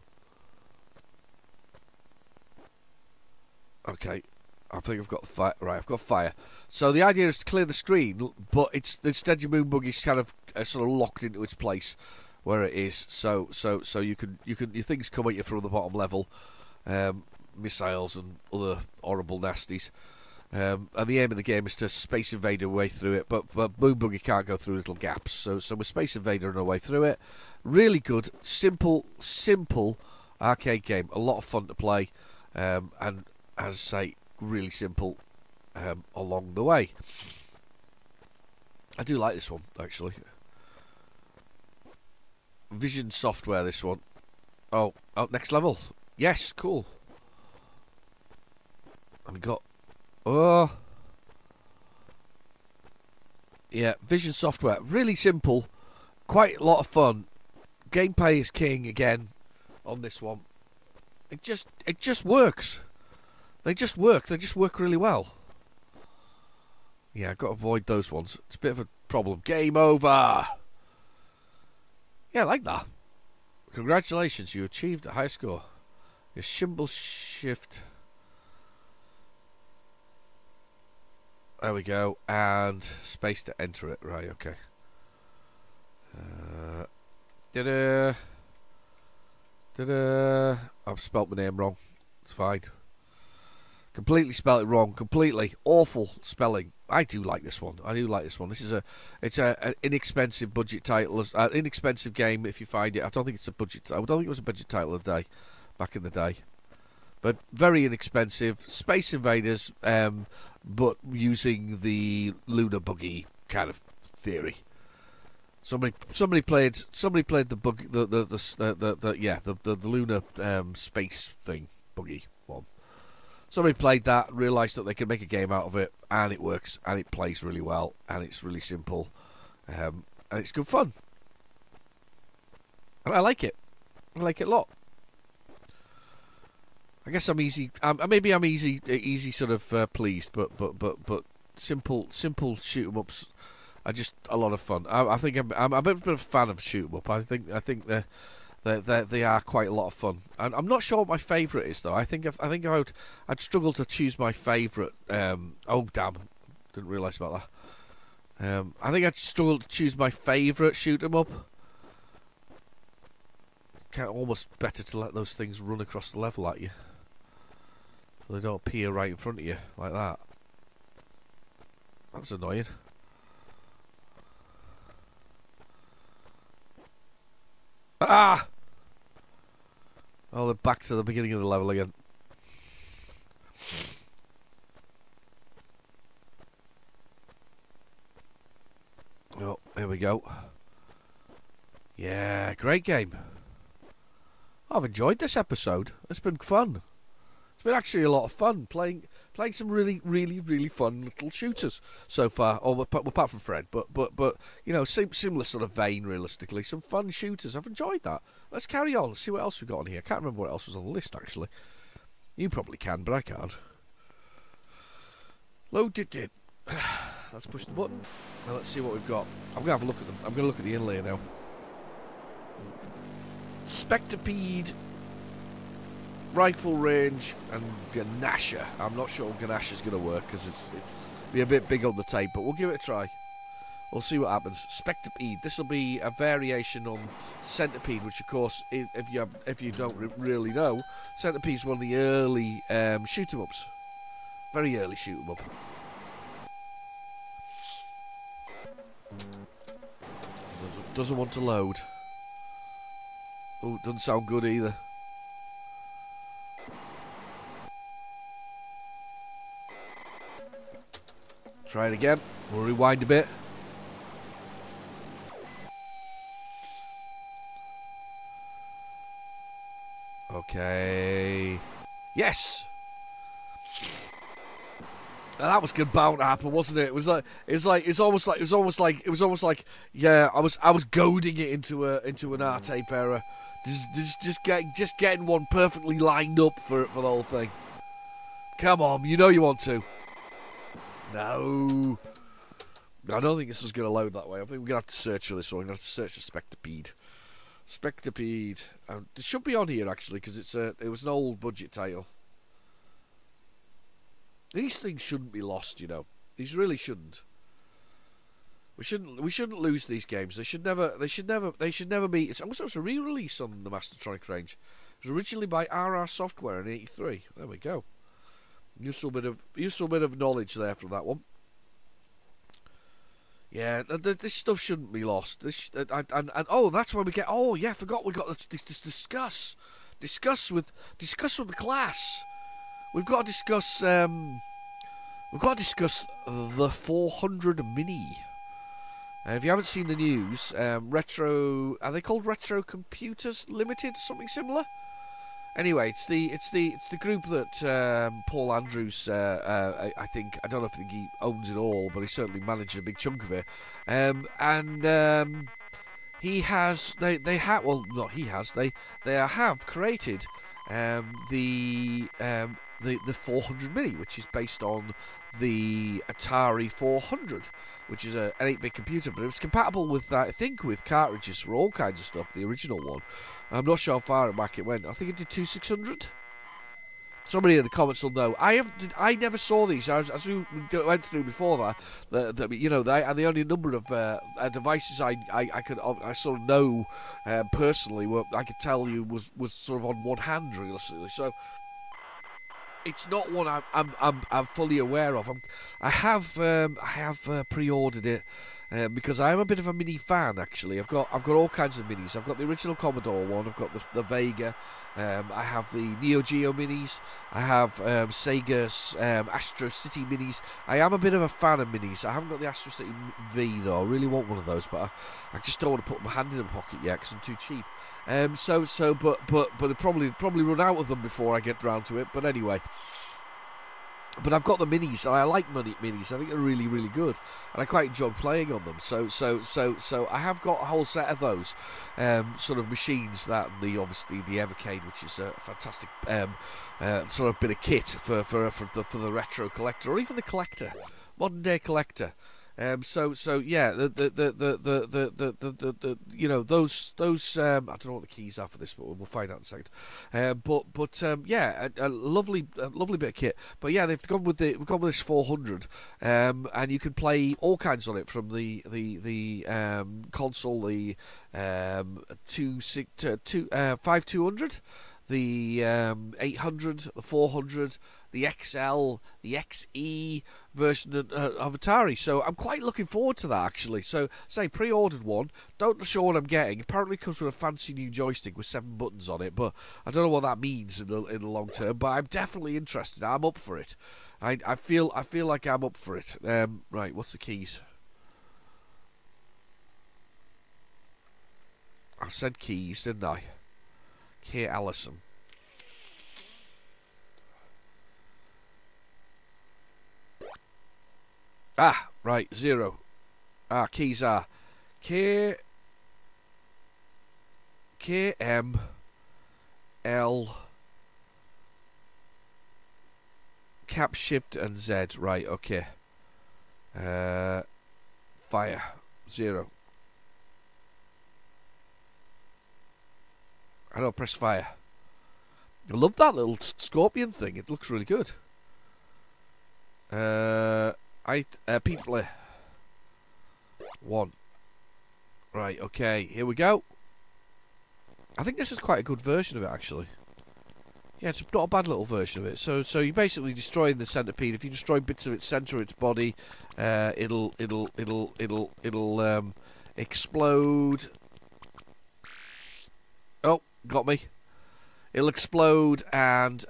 Okay, I think I've got fire. Right, I've got fire. So the idea is to clear the screen, but instead your moon buggy's kind of sort of locked into its place where it is. So you can your things come at you from the bottom level, missiles and other horrible nasties. And the aim of the game is to Space Invader way through it, but Moon Buggy can't go through little gaps. So we're Space Invadering our way through it. Really good, simple arcade game. A lot of fun to play, and as I say, really simple along the way. I do like this one actually. Vision Software. This one. Oh, next level. Yes, cool. And we got. Oh, yeah, Vision Software, really simple, quite a lot of fun. Gameplay is king again on this one. It just works. They just work really well. Yeah, I've got to avoid those ones. It's a bit of a problem. Game over. Yeah, I like that. Congratulations, you achieved a high score. Your symbol shift. There we go. And space to enter it. Right, okay. Ta-da. Ta-da. I've spelt my name wrong. It's fine. Completely spelled it wrong. Completely awful spelling. I do like this one. I do like this one. This is an inexpensive budget title. Inexpensive game if you find it. I don't think it's a budget. I don't think it was a budget title of the day, back in the day. But very inexpensive. Space Invaders, but using the lunar buggy kind of theory. Somebody played the bug the lunar space thing buggy one. Somebody played that, realised that they could make a game out of it, and it works, and it plays really well, and it's really simple, and it's good fun. And I like it. I like it a lot. I guess I'm easy. Maybe I'm easy sort of pleased, but simple shoot 'em ups are just a lot of fun. I think I'm a bit of a fan of shoot 'em up. I think they are quite a lot of fun. And I'm not sure what my favourite is though. I think I'd struggle to choose my favourite. Oh damn, didn't realise about that. I think I'd struggle to choose my favourite shoot 'em up. Kind of almost better to let those things run across the level at you, so they don't appear right in front of you like that. That's annoying. Ah! Oh, they're back to the beginning of the level again. Oh, here we go. Yeah, great game. I've enjoyed this episode. It's been fun. It's been actually a lot of fun playing some really fun little shooters so far. Apart from Fred, but you know, similar sort of vein. Realistically, some fun shooters. I've enjoyed that. Let's carry on. Let's see what else we've got on here. I can't remember what else was on the list actually. You probably can, but I can't. Load it. Let's push the button. Now let's see what we've got. I'm gonna have a look at them. I'm gonna look at the inlay now. Spectropede, rifle range, and Ganasha. I'm not sure Ganasha's going to work because it'd be a bit big on the tape, but we'll give it a try. We'll see what happens. Spectropede. This will be a variation on Centipede, which, of course, if you don't really know, Centipede is one of the early shoot 'em ups. Very early shoot 'em up. Doesn't want to load. Oh, doesn't sound good either. Try it again. We'll rewind a bit. Okay. Yes. And that was bound to happen, wasn't it? It was almost like yeah, I was goading it into an R-tape error. Just getting one perfectly lined up for the whole thing. Come on, you know you want to. No. I don't think this was going to load that way. I think we're going to have to search for this one. We're going to have to search for Spectropede. Spectropede. It should be on here, actually, because it was an old budget title. These things shouldn't be lost, you know. These really shouldn't. We shouldn't lose these games. They should never be. It's almost a re-release on the Mastertronic range. It was originally by RR Software in '83. There we go. Useful bit of knowledge there from that one. Yeah, this stuff shouldn't be lost. And that's where we get. Oh yeah, I forgot we got to discuss with the class. We've got to discuss. We've got to discuss the 400 Mini. If you haven't seen the news, Retro, are they called Retro Computers Limited, something similar? Anyway, it's the group that Paul Andrews, I think, I don't know if he owns it all, but he certainly managed a big chunk of it. He has, they have, well, not he has, they have created the 400 Mini, which is based on the Atari 400. which is an 8-bit computer, but it was compatible with, I think, with cartridges for all kinds of stuff, the original one. I'm not sure how far back it went. I think it did 2600. Somebody in the comments will know. I never saw these. As we went through before that, you know, the only number of devices I sort of know personally, I could tell you was sort of on one hand realistically. So it's not one I'm fully aware of. I have pre-ordered it. Because I am a bit of a mini fan, actually. I've got all kinds of minis. I've got the original Commodore one. I've got the Vega. I have the Neo Geo minis. I have Sega's Astro City minis. I am a bit of a fan of minis. I haven't got the Astro City V though. I really want one of those, but I just don't want to put my hand in the pocket yet because I'm too cheap. But I probably run out of them before I get round to it. But anyway. But I've got the minis, and I like minis. I think they're really, really good, and I quite enjoy playing on them. So I have got a whole set of those sort of machines. That and obviously the Evercade, which is a fantastic sort of bit of kit for the retro collector, or even the collector, modern day collector. So yeah, the you know those I don't know what the keys are for this, but we'll find out in a second. Yeah, a lovely bit of kit. But yeah, we've gone with this 400, and you can play all kinds on it from the console, the 5200. The 800, the 400, the XL, the XE version of Atari. So I'm quite looking forward to that, actually. So, pre-ordered one. Don't know sure what I'm getting. Apparently, it comes with a fancy new joystick with 7 buttons on it, but I don't know what that means in the long term. But I'm definitely interested. I'm up for it. I feel like I'm up for it. Right, what's the keys? I said keys, didn't I? K. Allison. Ah, right, 0. Keys are KM L Cap Shift and Z. Right, okay. Fire 0. I don't press fire. I love that little scorpion thing. It looks really good. People 1. Right, okay, here we go. I think this is quite a good version of it, actually. Yeah, it's not a bad little version of it. So you're basically destroying the centipede. If you destroy bits of its center, its body, it'll explode. Oh, got me. It'll explode and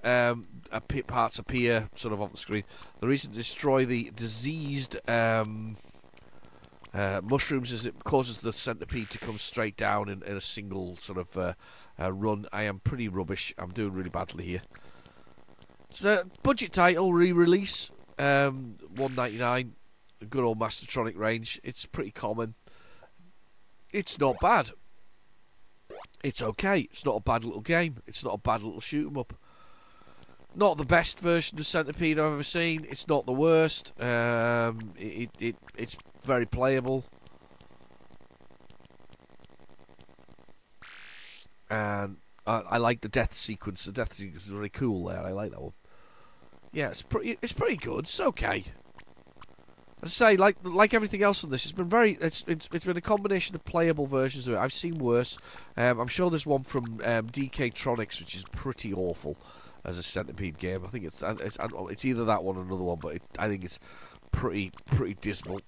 parts appear sort of off the screen. The reason to destroy the diseased mushrooms is it causes the centipede to come straight down in a single sort of run. I am pretty rubbish. I'm doing really badly here. It's a budget title, re-release, $1.99. A good old Mastertronic range. It's pretty common. It's not bad. It's okay. It's not a bad little game. It's not a bad little shoot 'em up. Not the best version of Centipede I've ever seen. It's not the worst. It's very playable. And I like the death sequence. The death sequence is really cool there. I like that one. Yeah, it's pretty good. It's okay. I say, like everything else on this, it's been a combination of playable versions of it. I've seen worse. I'm sure there's one from DK Tronics, which is pretty awful as a Centipede game. I think it's either that one or another one, but I think it's pretty dismal.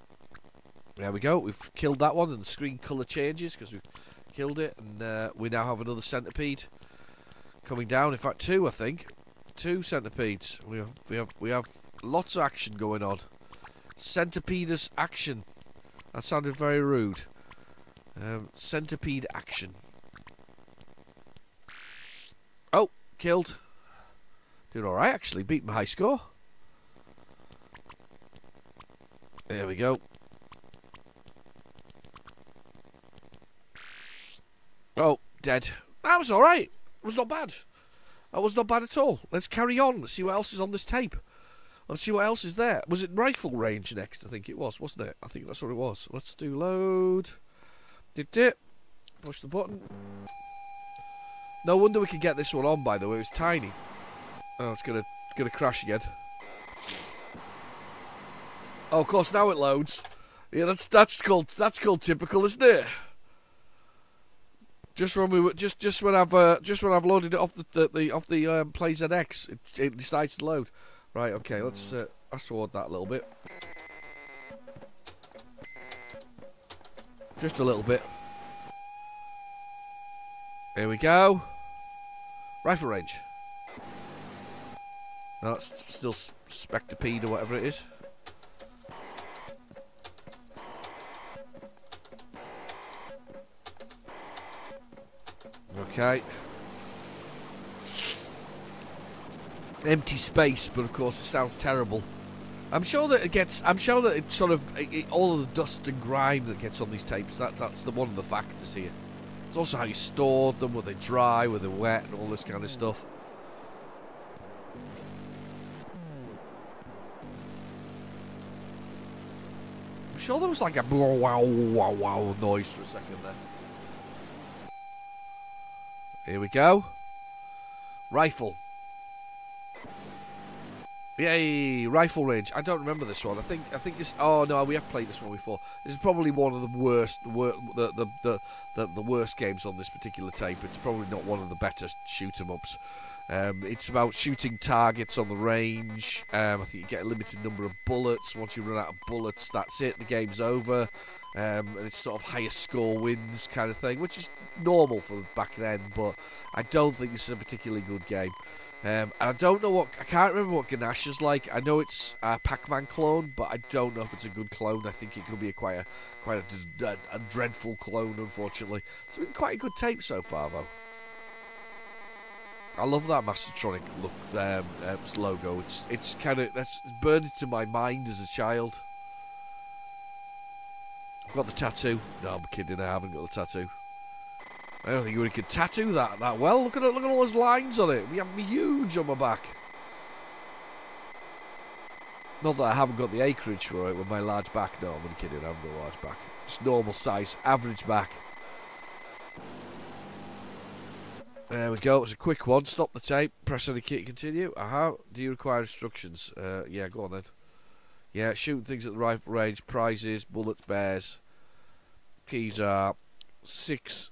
There we go. We've killed that one, and the screen colour changes because we've killed it, and we now have another Centipede coming down. In fact, 2, I think. 2 Centipedes. We have lots of action going on. Centipedous action. That sounded very rude. Centipede action. Oh, killed. Doing alright, actually. Beat my high score. There we go. Oh, dead. That was alright. It was not bad. That was not bad at all. Let's carry on. Let's see what else is on this tape. Let's see what else is there. Was it rifle range next? I think it was, wasn't it? I think that's what it was. Let's do load. Did it? Push the button. No wonder we could get this one on, by the way. It was tiny. Oh, it's gonna crash again. Oh, of course, now it loads. Yeah, that's called typical, isn't it? Just when I've loaded it off the PlayZX, it decides to load. Right, okay, let's fast forward that a little bit. Just a little bit. Here we go. Rifle range. No, that's still Spectropede or whatever it is. Okay. Empty space, but of course it sounds terrible. I'm sure that it sort of all of the dust and grime that gets on these tapes. That's one of the factors here. It's also how you stored them. Were they dry? Were they wet? And all this kind of stuff. I'm sure there was like a wow wow wow noise for a second there. Here we go. Rifle. Yay! Rifle range. I don't remember this one. I think this. Oh no, we have played this one before. This is probably one of the worst, the worst games on this particular tape. It's probably not one of the better shoot 'em ups. It's about shooting targets on the range. I think you get a limited number of bullets. Once you run out of bullets, that's it. The game's over. And it's sort of highest score wins kind of thing, which is normal for back then. But I don't think this is a particularly good game. And I don't know I can't remember what Ganashe's like. I know it's a Pac-Man clone, but I don't know if it's a good clone. I think it could be quite a dreadful clone, unfortunately. It's been quite a good tape so far, though. I love that Mastertronic look logo. It's kind of that's burned into my mind as a child. I've got the tattoo. No, I'm kidding. I haven't got the tattoo. I don't think you could tattoo that well. Look at all those lines on it. We have me huge on my back. Not that I haven't got the acreage for it with my large back. No, I'm only kidding. I haven't got a large back. Just normal size, average back. There we go. It's a quick one. Stop the tape. Press any key to continue. Do you require instructions? Yeah, go on then. Yeah, shooting things at the rifle range. Prizes, bullets, bears. Keys are 6-0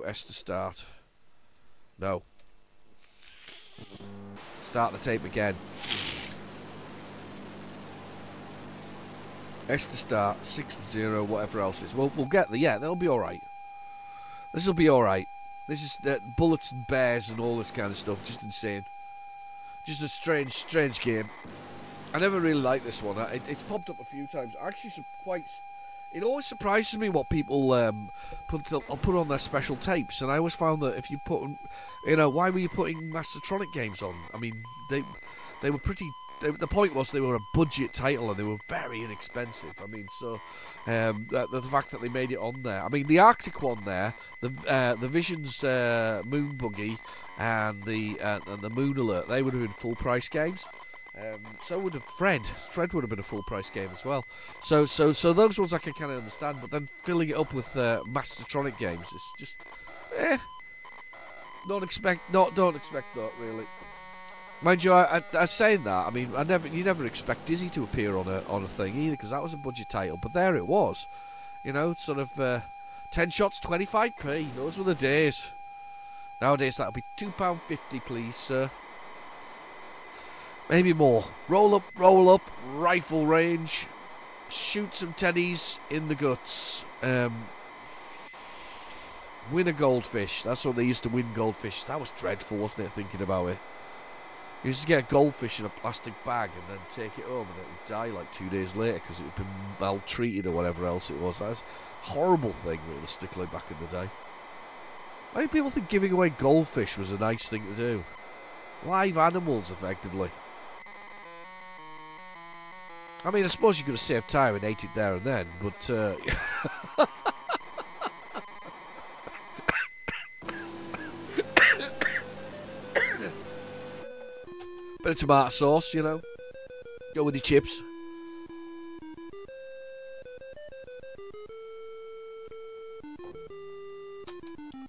S to start. No. Start the tape again. S to start, 6-0, whatever else is. We'll get there. Yeah, they'll be alright. This will be alright. This is bullets and bears and all this kind of stuff. Just insane. Just a strange game. I never really liked this one. It's popped up a few times. Actually, it always surprises me what people put on their special tapes. And I always found that if you put, why were you putting Mastertronic games on? I mean, they were pretty. The point was they were a budget title and they were very inexpensive. I mean, so the fact that they made it on there. I mean, the Arctic one there, the Visions Moon Buggy and the Moon Alert, they would have been full price games. So would have Fred. Fred would have been a full price game as well. So those ones I can kind of understand, but then filling it up with Mastertronic games is just, don't expect that really. Mind you, I saying that, I mean, you never expect Dizzy to appear on a thing either, because that was a budget title. But there it was, sort of 10 shots, 25p. Those were the days. Nowadays that'll be £2.50, please, sir. Maybe more. Roll up, rifle range, shoot some teddies in the guts. Win a goldfish. That's what they used to win, goldfish. That was dreadful, wasn't it, thinking about it? You used to get a goldfish in a plastic bag and then take it home and it would die like 2 days later because it had been maltreated or whatever else it was. That was a horrible thing, realistically, back in the day. Why do people think giving away goldfish was a nice thing to do? Live animals, effectively. I mean, I suppose you could have saved time and ate it there and then, but... bit of tomato sauce, Go with your chips.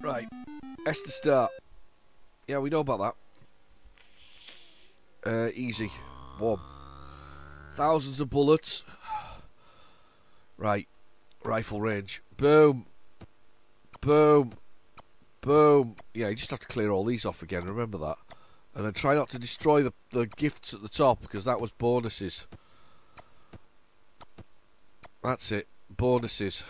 Right. S to start. Yeah, we know about that. Easy. 1. Thousands of bullets. Right. Rifle range. Boom. Boom. Boom. Yeah, you just have to clear all these off again, remember that. And then try not to destroy the gifts at the top, because that was bonuses. That's it. Bonuses.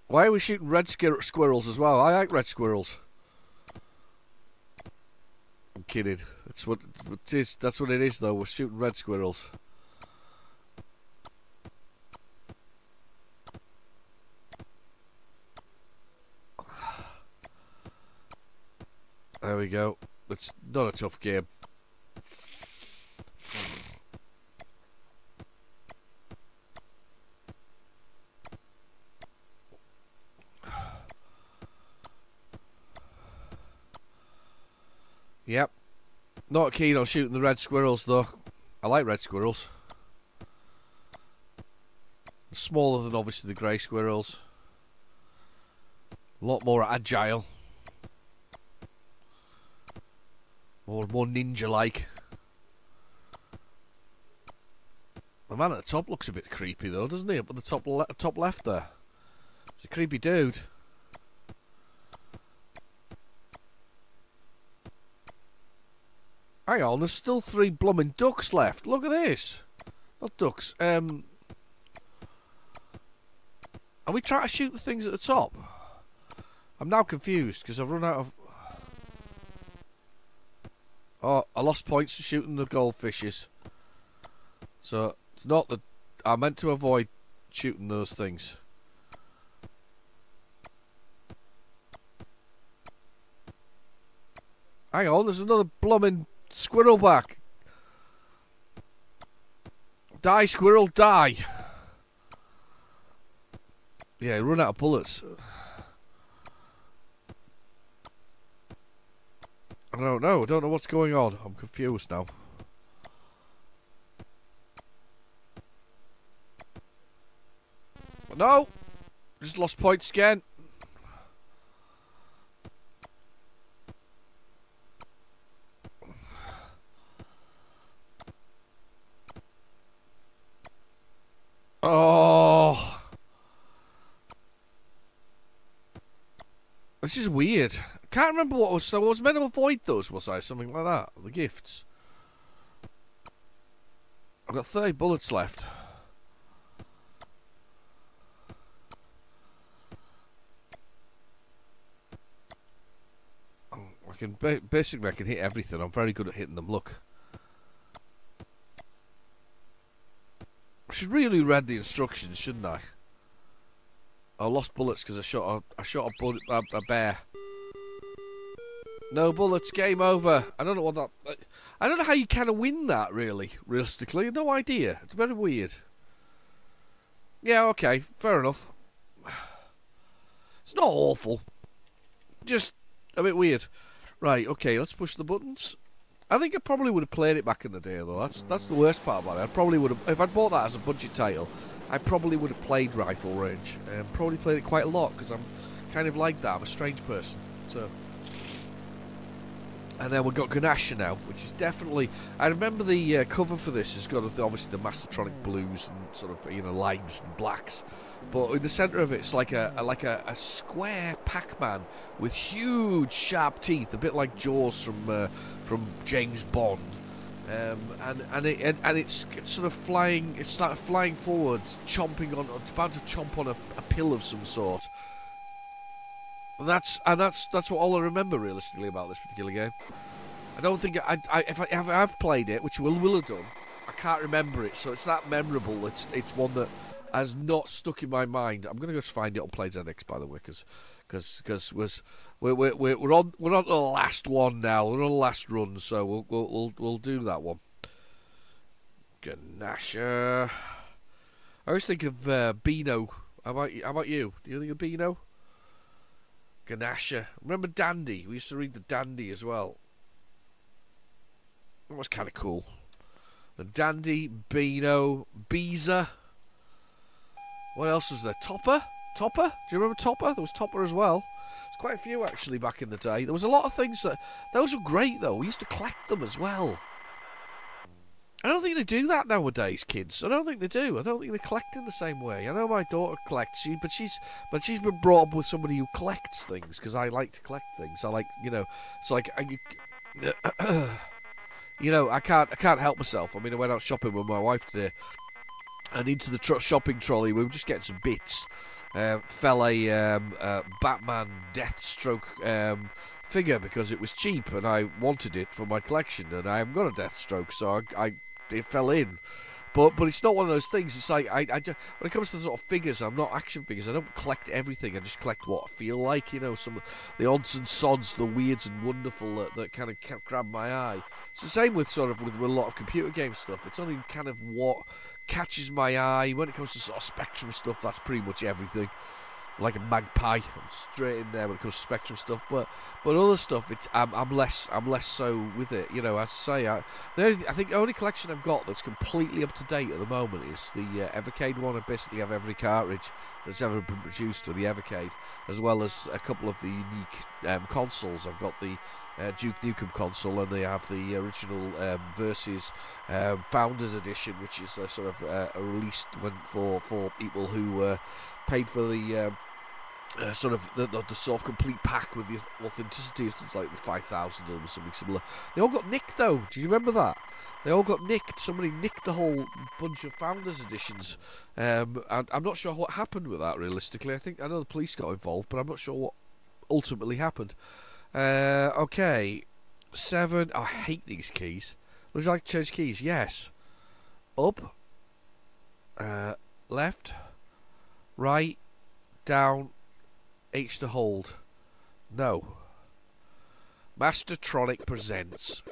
Why are we shooting red squirrels as well? I like red squirrels. I'm kidding. That's what it is. That's what it is, though. We're shooting red squirrels. There we go. It's not a tough game. Yep. Not keen on shooting the red squirrels, though. I like red squirrels. Smaller than, obviously, the grey squirrels. A lot more agile. More ninja-like. The man at the top looks a bit creepy, though, doesn't he? Up at the top left there. He's a creepy dude. Hang on, there's still 3 blooming ducks left. Look at this. Not ducks. Are we trying to shoot the things at the top? I'm now confused because I've run out of... Oh, I lost points for shooting the goldfishes. So, it's not that... I meant to avoid shooting those things. Hang on, there's another blooming squirrel back. Die, squirrel, die. Yeah, run out of bullets. I don't know. I don't know what's going on. I'm confused now. No! Just lost points again. Oh! This is weird. I can't remember what was... So I was meant to avoid those, was I? Something like that. The gifts. I've got 30 bullets left. I can... Basically, I can hit everything. I'm very good at hitting them. Look. I should really read the instructions, shouldn't I? I lost bullets because I shot a bear. No bullets, game over. I don't know what that... I don't know how you kind of win that, really, realistically. No idea. It's very weird. Yeah, okay, fair enough. It's not awful. Just a bit weird. Right, okay, let's push the buttons. I think I probably would have played it back in the day, though. That's the worst part about it. I probably would have... If I'd bought that as a budget title, I probably would have played Rifle Range. Probably played it quite a lot, because I'm kind of like that. I'm a strange person. So... And then we've got Ganasha now, which is definitely... I remember the cover for this has got, obviously, the Mastertronic blues and sort of, you know, lines and blacks. But in the centre of it, it's like a square Pac-Man with huge, sharp teeth, a bit like Jaws from James Bond. And it's sort of flying... It's like flying forwards, chomping on... It's about to chomp on a pill of some sort. And that's what all I remember realistically about this particular game. I don't think if I've played it, which will have done, I can't remember it. So it's that memorable. It's one that has not stuck in my mind. I'm gonna go find it on PlayZX, by the way, because we're on the last one now. We're on the last run, so we'll do that one. Ganasha. I always think of Beano. How about you? Do you think of Beano? Ganasha. Remember Dandy? We used to read the Dandy as well. That was kind of cool. The Dandy, Beano, Beezer. What else was there? Topper? Topper? Do you remember Topper? There was Topper as well. There's quite a few actually back in the day. There was a lot of things that... Those were great though. We used to collect them as well. I don't think they do that nowadays, kids. I don't think they do. I don't think they collect in the same way. I know my daughter collects, but she's been brought up with somebody who collects things, because I like to collect things. I like, you know, it's like, you know, I can't help myself. I mean, I went out shopping with my wife today, and into the shopping trolley, we were just getting some bits. Fell a Batman Deathstroke figure because it was cheap, and I wanted it for my collection, and I haven't got a Deathstroke, so it fell in. But it's not one of those things. It's like when it comes to the sort of figures, I'm not action figures. I don't collect everything. I just collect what I feel like. You know, some of the odds and sods, the weirds and wonderful that kind of grab my eye. It's the same with sort of with a lot of computer game stuff. It's only kind of what catches my eye. When it comes to sort of Spectrum stuff, that's pretty much everything. Like a magpie, I'm straight in there when it comes to Spectrum stuff. But other stuff, I'm less so with it. You know, as I say, I think the only collection I've got that's completely up to date at the moment is the Evercade one. I basically have every cartridge that's ever been produced for the Evercade, as well as a couple of the unique consoles. I've got the Duke Nukem console, and they have the original Versus Founders Edition, which is a sort of a released one for people who paid for the sort of the sort of complete pack with the authenticity of things like the 5,000 of them or something similar. They all got nicked though. Do you remember that? They all got nicked. Somebody nicked the whole bunch of Founders Editions, and I'm not sure what happened with that. Realistically, I know the police got involved, but I'm not sure what ultimately happened. Okay, 7. Oh, I hate these keys. Would you like to change keys? Yes. Up, left, right, down, H to hold. No. Mastertronic presents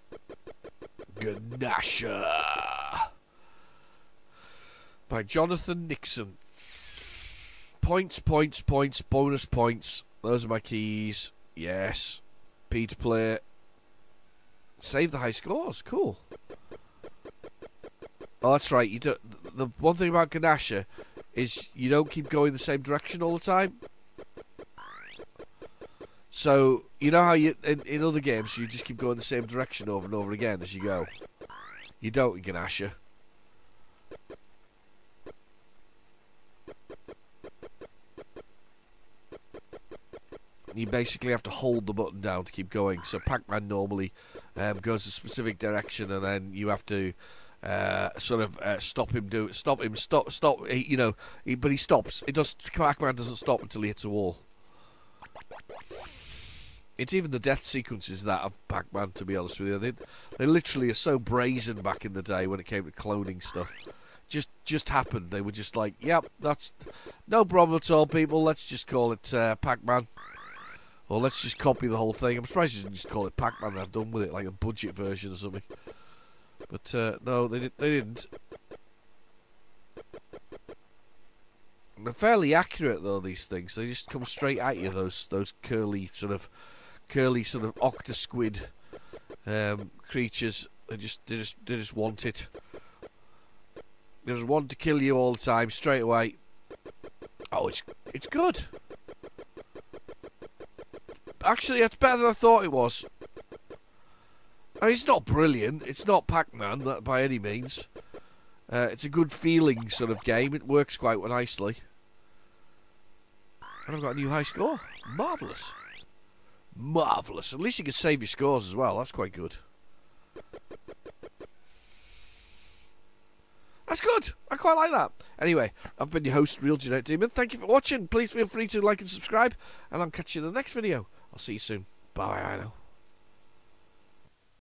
Ganasha by Jonathan Nixon. Points, bonus points. Those are my keys. Yes. P to play. Save the high scores. Cool. Oh, that's right. You don't. The one thing about Ganasha is you don't keep going the same direction all the time. So you know how you in other games you just keep going the same direction over and over again as you go. You don't in Ganasha. You basically have to hold the button down to keep going. So Pac-Man normally goes a specific direction, and then you have to sort of stop him. You know, but he stops. Pac-Man doesn't stop until he hits a wall. It's even the death sequences that of Pac-Man, to be honest with you. They literally are so brazen back in the day when it came to cloning stuff. Just happened. They were just like, yep, that's no problem at all, people. Let's just call it Pac-Man. Or let's just copy the whole thing. I'm surprised you didn't just call it Pac-Man and have done with it, like a budget version or something. But no, they didn't. They're fairly accurate though, these things. They just come straight at you, those curly sort of octosquid creatures. They just want it. They just want to kill you all the time, straight away. Oh, it's good. Actually, it's better than I thought it was. I mean, it's not brilliant. It's not Pac-Man by any means. It's a good feeling sort of game. It works quite nicely. And I've got a new high score. Marvellous. Marvellous. At least you can save your scores as well. That's quite good. That's good. I quite like that. Anyway, I've been your host, Real Genetic Demon. Thank you for watching. Please feel free to like and subscribe. And I'll catch you in the next video. I'll see you soon. Bye now.